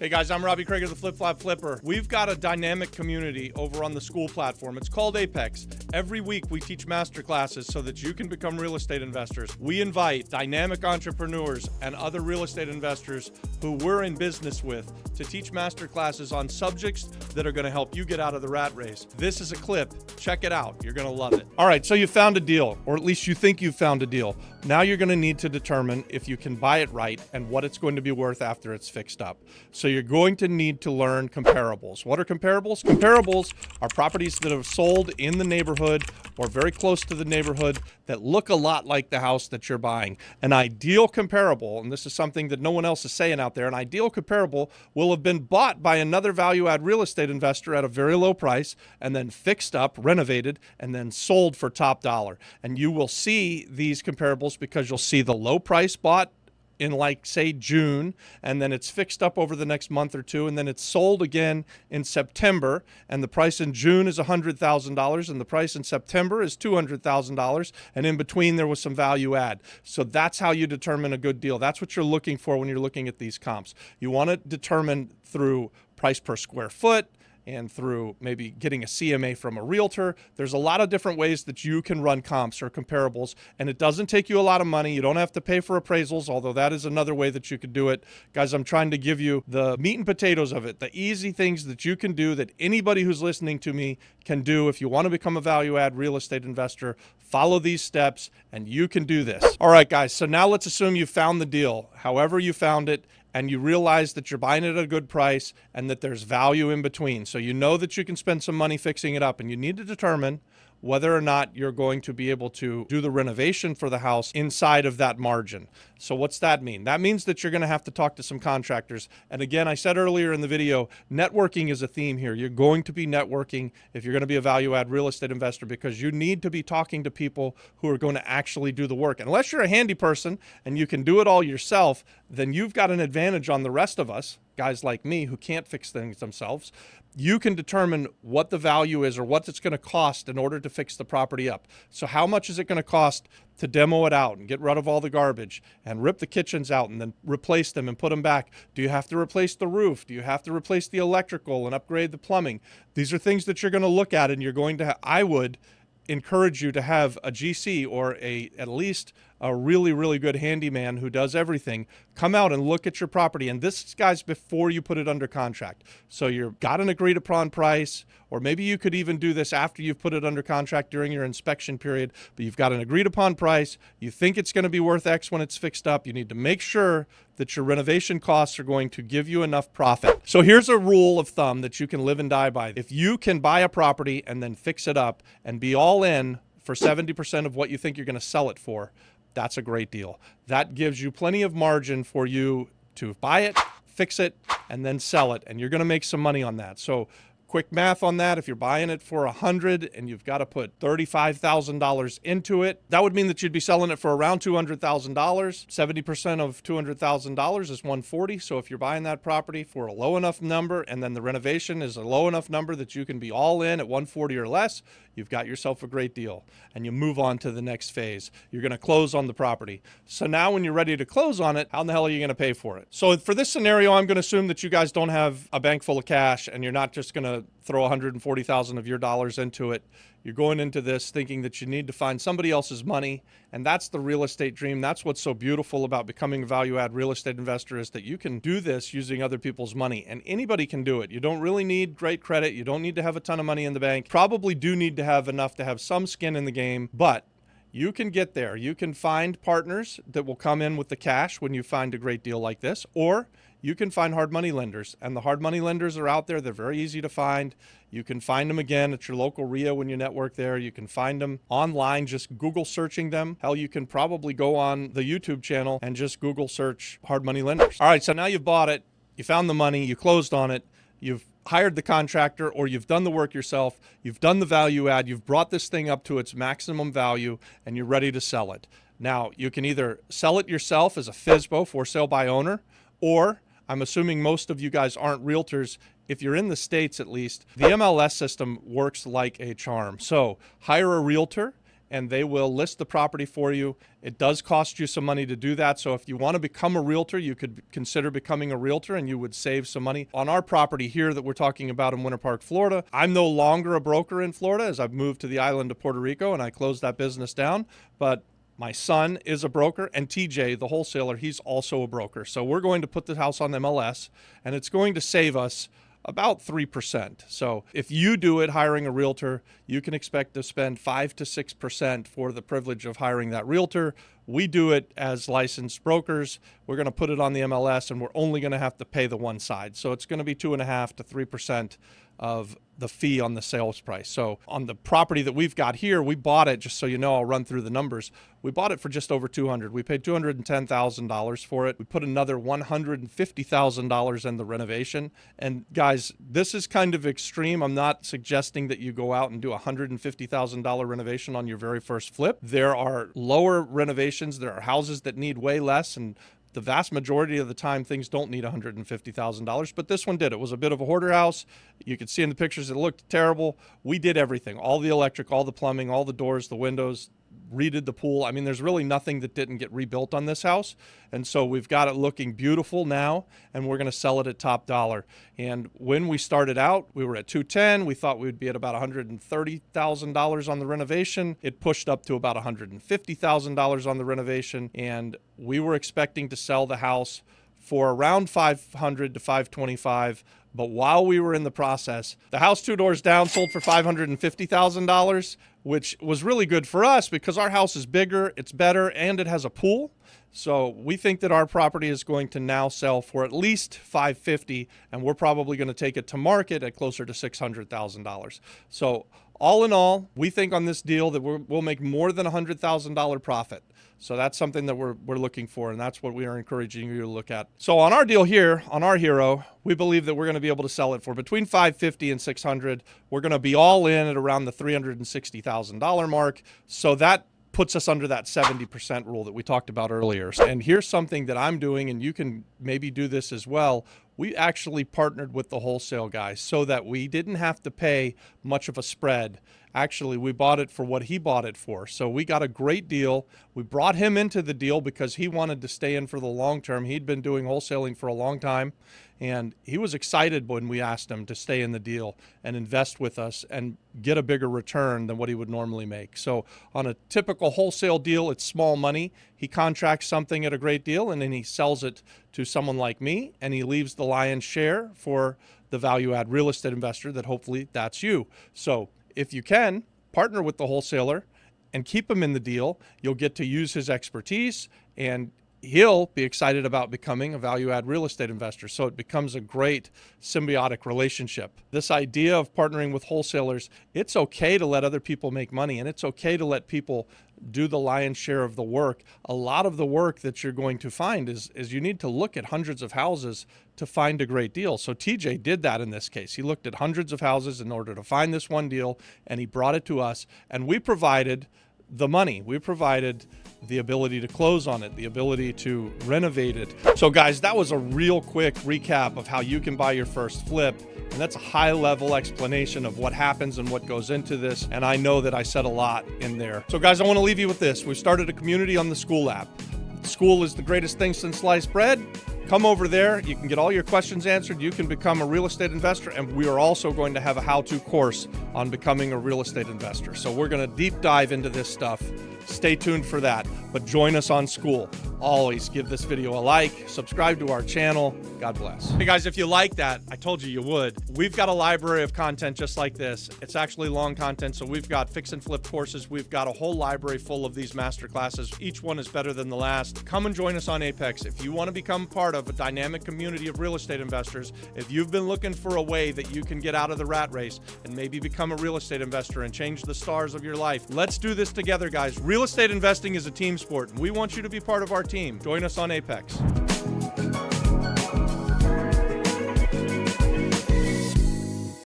Hey guys, I'm Robbie Craig of the Flip Flop Flipper. We've got a dynamic community over on the school platform. It's called Apex. Every week we teach master classes so that you can become real estate investors. We invite dynamic entrepreneurs and other real estate investors who we're in business with to teach master classes on subjects that are going to help you get out of the rat race. This is a clip. Check it out. You're going to love it. All right, so you found a deal, or at least you think you found a deal. Now you're going to need to determine if you can buy it right and what it's going to be worth after it's fixed up. So you're going to need to learn comparables. What are comparables? Comparables are properties that have sold in the neighborhood or very close to the neighborhood that look a lot like the house that you're buying. An ideal comparable, and this is something that no one else is saying out there, an ideal comparable will have been bought by another value-add real estate investor at a very low price and then fixed up, renovated, and then sold for top dollar. And you will see these comparables because you'll see the low price bought in, like, say, June, and then it's fixed up over the next month or two, and then it's sold again in September, and the price in June is $100,000, and the price in September is $200,000, and in between there was some value add. So that's how you determine a good deal. That's what you're looking for when you're looking at these comps. You want to determine through price per square foot, and through maybe getting a CMA from a realtor. There's a lot of different ways that you can run comps or comparables, and it doesn't take you a lot of money. You don't have to pay for appraisals, although that is another way that you could do it. Guys, I'm trying to give you the meat and potatoes of it, the easy things that you can do that anybody who's listening to me can do. If you want to become a value-add real estate investor, follow these steps, and you can do this. All right, guys, so now let's assume you found the deal, however you found it, and you realize that you're buying it at a good price and that there's value in between. So you know that you can spend some money fixing it up, and you need to determine whether or not you're going to be able to do the renovation for the house inside of that margin. So what's that mean? That means that you're going to have to talk to some contractors. And again, I said earlier in the video, networking is a theme here. You're going to be networking if you're going to be a value-add real estate investor, because you need to be talking to people who are going to actually do the work. Unless you're a handy person and you can do it all yourself, then you've got an advantage on the rest of us, guys like me who can't fix things themselves. You can determine what the value is or what it's going to cost in order to fix the property up. So how much is it going to cost to demo it out and get rid of all the garbage and rip the kitchens out and then replace them and put them back? Do you have to replace the roof? Do you have to replace the electrical and upgrade the plumbing? These are things that you're going to look at, and you're going to I would encourage you to have a GC or at least a really, really good handyman who does everything come out and look at your property. And this, guys, before you put it under contract. So you've got an agreed upon price, or maybe you could even do this after you've put it under contract during your inspection period, but you've got an agreed upon price. You think it's going to be worth X when it's fixed up. You need to make sure that your renovation costs are going to give you enough profit. So here's a rule of thumb that you can live and die by. If you can buy a property and then fix it up and be all in for 70% of what you think you're going to sell it for, that's a great deal. That gives you plenty of margin for you to buy it, fix it, and then sell it. And you're going to make some money on that. So quick math on that, if you're buying it for $100 and you've got to put $35,000 into it, that would mean that you'd be selling it for around $200,000. 70% of $200,000 is $140. So if you're buying that property for a low enough number and then the renovation is a low enough number that you can be all in at $140 or less, you've got yourself a great deal, and you move on to the next phase. You're going to close on the property. So now when you're ready to close on it, how in the hell are you going to pay for it? So for this scenario, I'm going to assume that you guys don't have a bank full of cash and you're not just going to throw $140,000 of your dollars into it. You're going into this thinking that you need to find somebody else's money, and that's the real estate dream. That's what's so beautiful about becoming a value-add real estate investor, is that you can do this using other people's money, and anybody can do it. You don't really need great credit. You don't need to have a ton of money in the bank. Probably do need to have enough to have some skin in the game, but you can get there. You can find partners that will come in with the cash when you find a great deal like this, or you can find hard money lenders, and the hard money lenders are out there. They're very easy to find. You can find them again at your local RIA when you network there. You can find them online, just Google searching them. Hell, you can probably go on the YouTube channel and just Google search hard money lenders. All right, so now you've bought it, you found the money, you closed on it, you've hired the contractor, or you've done the work yourself, you've done the value add, you've brought this thing up to its maximum value, and you're ready to sell it. Now, you can either sell it yourself as a FSBO, for sale by owner, or I'm assuming most of you guys aren't realtors. If you're in the States, at least, the MLS system works like a charm. So hire a realtor and they will list the property for you. It does cost you some money to do that. So if you want to become a realtor, you could consider becoming a realtor and you would save some money. On our property here that we're talking about in Winter Park, Florida, I'm no longer a broker in Florida as I've moved to the island of Puerto Rico and I closed that business down. But my son is a broker, and TJ, the wholesaler, he's also a broker. So we're going to put the house on MLS, and it's going to save us about 3%. So if you do it hiring a realtor, you can expect to spend 5 to 6% for the privilege of hiring that realtor. We do it as licensed brokers. We're going to put it on the MLS, and we're only going to have to pay the one side. So it's going to be 2.5 to 3% of the fee on the sales price. So on the property that we've got here, we bought it, just so you know, I'll run through the numbers. We bought it for just over $200,000. We paid $210,000 for it. We put another $150,000 in the renovation. And guys, this is kind of extreme. I'm not suggesting that you go out and do a $150,000 renovation on your very first flip. There are lower renovations. There are houses that need way less, and the vast majority of the time, things don't need $150,000, but this one did. It was a bit of a hoarder house. You could see in the pictures it looked terrible. We did everything, all the electric, all the plumbing, all the doors, the windows, redid the pool. I mean, there's really nothing that didn't get rebuilt on this house. And so we've got it looking beautiful now, and we're going to sell it at top dollar. And when we started out, we were at $210,000. We thought we would be at about $130,000 on the renovation. It pushed up to about $150,000 on the renovation, and we were expecting to sell the house for around $500,000 to $525,000. But while we were in the process, the house 2 doors down sold for $550,000, which was really good for us because our house is bigger, it's better, and it has a pool. So we think that our property is going to now sell for at least $550,000, and we're probably going to take it to market at closer to $600,000. So all in all, we think on this deal that we'll make more than $100,000 profit. So that's something that we're looking for, and that's what we are encouraging you to look at. So on our deal here, on our hero, we believe that we're going to be able to sell it for between $550,000 and $600,000. We're going to be all in at around the $360,000 mark. So that puts us under that 70% rule that we talked about earlier. And here's something that I'm doing, and you can maybe do this as well. We actually partnered with the wholesale guys so that we didn't have to pay much of a spread. Actually, we bought it for what he bought it for. So we got a great deal. We brought him into the deal because he wanted to stay in for the long term. He'd been doing wholesaling for a long time, and he was excited when we asked him to stay in the deal and invest with us and get a bigger return than what he would normally make. So on a typical wholesale deal, it's small money. He contracts something at a great deal, and then he sells it to someone like me, and he leaves the lion's share for the value-add real estate investor that hopefully that's you. So if you can, partner with the wholesaler and keep him in the deal. You'll get to use his expertise, and he'll be excited about becoming a value-add real estate investor. So it becomes a great symbiotic relationship. This idea of partnering with wholesalers, it's okay to let other people make money, and it's okay to let people do the lion's share of the work. A lot of the work that you're going to find is you need to look at hundreds of houses to find a great deal. So TJ did that in this case. He looked at hundreds of houses in order to find this one deal, and he brought it to us, and we provided the money. We provided the ability to close on it, the ability to renovate it. So guys, that was a real quick recap of how you can buy your first flip. And that's a high level explanation of what happens and what goes into this. And I know that I said a lot in there. So guys, I want to leave you with this. We started a community on the School app. School is the greatest thing since sliced bread. Come over there. You can get all your questions answered. You can become a real estate investor. And we are also going to have a how-to course on becoming a real estate investor. So we're going to deep dive into this stuff. Stay tuned for that. But join us on School. Always give this video a like, subscribe to our channel. God bless. Hey guys, if you like that, I told you would. We've got a library of content just like this. It's actually long content. So we've got fix and flip courses. We've got a whole library full of these master classes. Each one is better than the last. Come and join us on Apex. If you want to become part of a dynamic community of real estate investors, if you've been looking for a way that you can get out of the rat race and maybe become a real estate investor and change the stars of your life, let's do this together, guys. Real estate investing is a team sport, and we want you to be part of our team. Join us on Apex.